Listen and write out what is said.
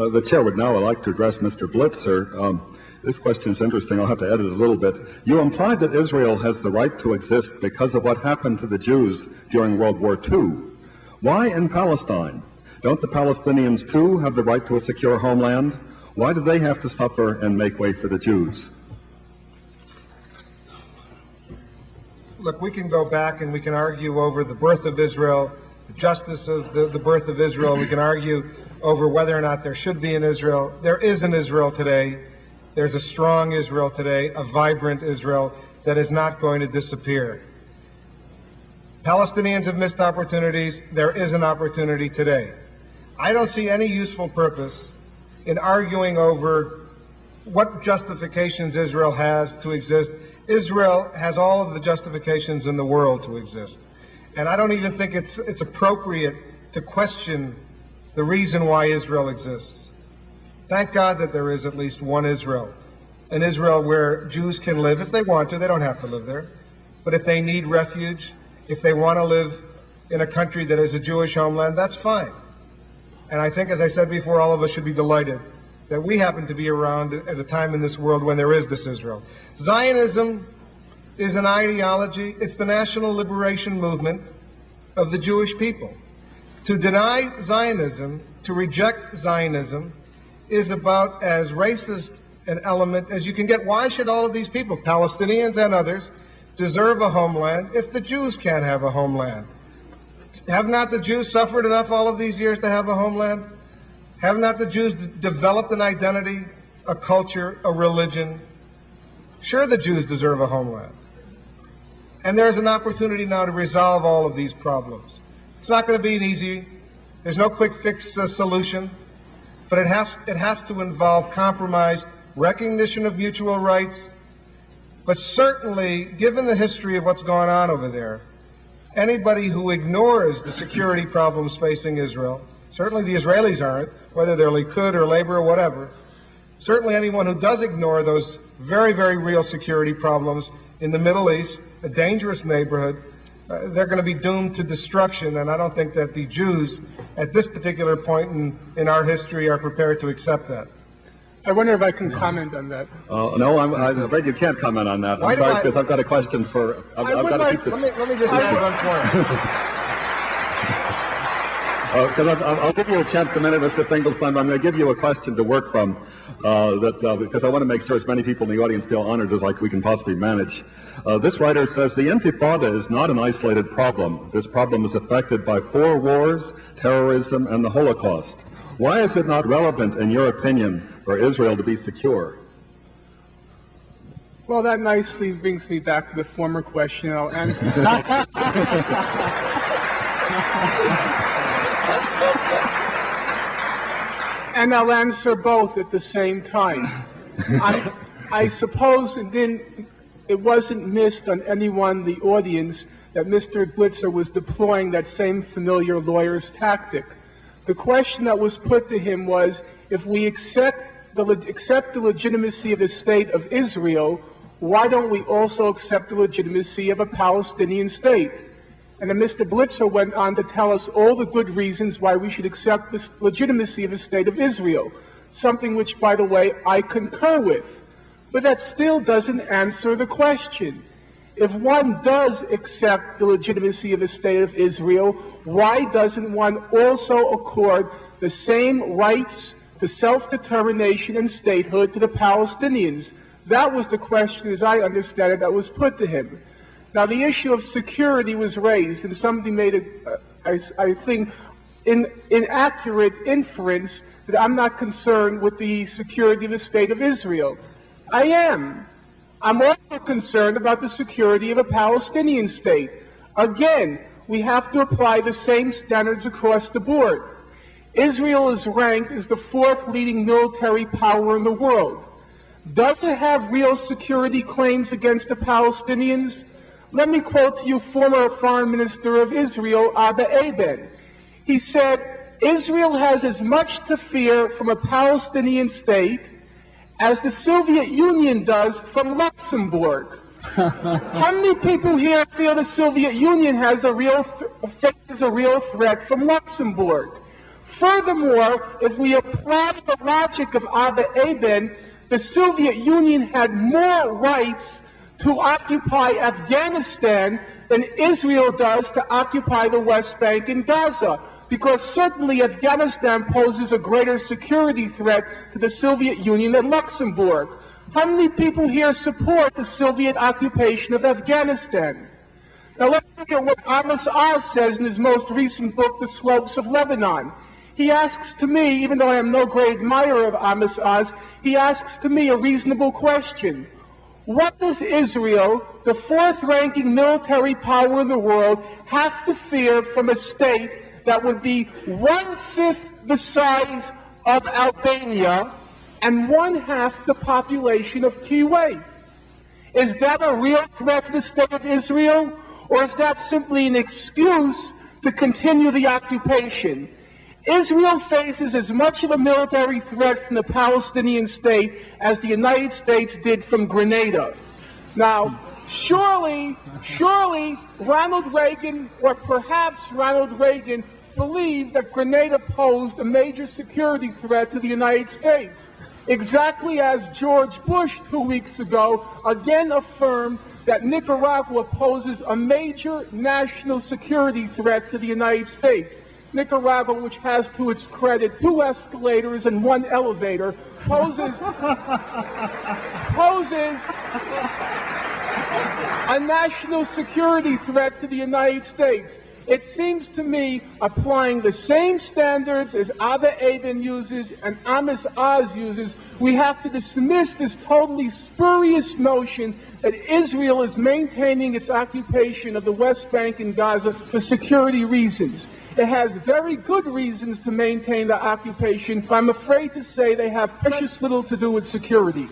The chair would now like to address Mr. Blitzer. This question is interesting. I'll have to edit it a little bit. You implied that Israel has the right to exist because of what happened to the Jews during World War II. Why in Palestine? Don't the Palestinians too have the right to a secure homeland? Why do they have to suffer and make way for the Jews? Look, we can go back and we can argue over the birth of Israel, the justice of the birth of Israel. We can argue over whether or not there should be an Israel. There is an Israel today. There's a strong Israel today, a vibrant Israel that is not going to disappear. Palestinians have missed opportunities. There is an opportunity today. I don't see any useful purpose in arguing over what justifications Israel has to exist. Israel has all of the justifications in the world to exist. And I don't even think it's appropriate to question the reason why Israel exists. Thank God that there is at least one Israel, an Israel where Jews can live if they want to. They don't have to live there. But if they need refuge, if they want to live in a country that is a Jewish homeland, that's fine. And I think, as I said before, all of us should be delighted that we happen to be around at a time in this world when there is this Israel. Zionism is an ideology. It's the national liberation movement of the Jewish people. To deny Zionism, to reject Zionism, is about as racist an element as you can get. Why should all of these people, Palestinians and others, deserve a homeland if the Jews can't have a homeland? Have not the Jews suffered enough all of these years to have a homeland? Have not the Jews developed an identity, a culture, a religion? Sure, the Jews deserve a homeland. And there's an opportunity now to resolve all of these problems. It's not going to be an easy, there's no quick fix solution. But it has to involve compromise, recognition of mutual rights. But certainly, given the history of what's gone on over there, anybody who ignores the security problems facing Israel, certainly the Israelis aren't, whether they're Likud or Labor or whatever, certainly anyone who does ignore those very, very real security problems in the Middle East, a dangerous neighborhood, they're going to be doomed to destruction, and I don't think that the Jews, at this particular point in our history, are prepared to accept that. I wonder if I can comment on that. No, I'm afraid you can't comment on that. I'm sorry, because I've got a question for... I've got to keep this... Let me just add one point. Because I'll give you a chance in a minute, Mr. Finkelstein, but I'm going to give you a question to work from, because I want to make sure as many people in the audience feel honored as we can possibly manage. This writer says, the Intifada is not an isolated problem. This problem is affected by 4 wars, terrorism, and the Holocaust. Why is it not relevant, in your opinion, for Israel to be secure? Well, that nicely brings me back to the former question. I'll answer. And I'll answer both at the same time. I suppose it wasn't missed on anyone in the audience that Mr. Blitzer was deploying that same familiar lawyer's tactic. The question that was put to him was, if we accept the legitimacy of the state of Israel, why don't we also accept the legitimacy of a Palestinian state? And then Mr. Blitzer went on to tell us all the good reasons why we should accept the legitimacy of the state of Israel, something which, by the way, I concur with. But that still doesn't answer the question. If one does accept the legitimacy of the state of Israel, why doesn't one also accord the same rights to self-determination and statehood to the Palestinians? That was the question, as I understand it, that was put to him. Now, the issue of security was raised, and somebody made I think, inaccurate inference that I'm not concerned with the security of the state of Israel. I am. I'm also concerned about the security of a Palestinian state. Again, we have to apply the same standards across the board. Israel is ranked as the 4th leading military power in the world. Does it have real security claims against the Palestinians? Let me quote to you former Foreign Minister of Israel, Abba Eban. He said, Israel has as much to fear from a Palestinian state as the Soviet Union does from Luxembourg. How many people here feel the Soviet Union has a real threat from Luxembourg? Furthermore, if we apply the logic of Abba Eban, the Soviet Union had more rights to occupy Afghanistan than Israel does to occupy the West Bank and Gaza, because certainly Afghanistan poses a greater security threat to the Soviet Union than Luxembourg. How many people here support the Soviet occupation of Afghanistan? Now let's look at what Amos Oz says in his most recent book, The Slopes of Lebanon. He asks to me, even though I am no great admirer of Amos Oz, he asks to me a reasonable question. What does Israel, the fourth-ranking military power in the world, have to fear from a state that would be one-fifth the size of Albania and one-half the population of Kuwait? Is that a real threat to the state of Israel, or is that simply an excuse to continue the occupation? Israel faces as much of a military threat from the Palestinian state as the United States did from Grenada. Now, surely Ronald Reagan, or perhaps Ronald Reagan, believed that Grenada posed a major security threat to the United States, exactly as George Bush 2 weeks ago again affirmed that Nicaragua poses a major national security threat to the United States. Nicaragua, which has to its credit 2 escalators and 1 elevator, poses a national security threat to the United States. It seems to me, applying the same standards as Abba Eban uses and Amos Oz uses, we have to dismiss this totally spurious notion that Israel is maintaining its occupation of the West Bank and Gaza for security reasons. It has very good reasons to maintain the occupation, but I'm afraid to say they have precious little to do with security.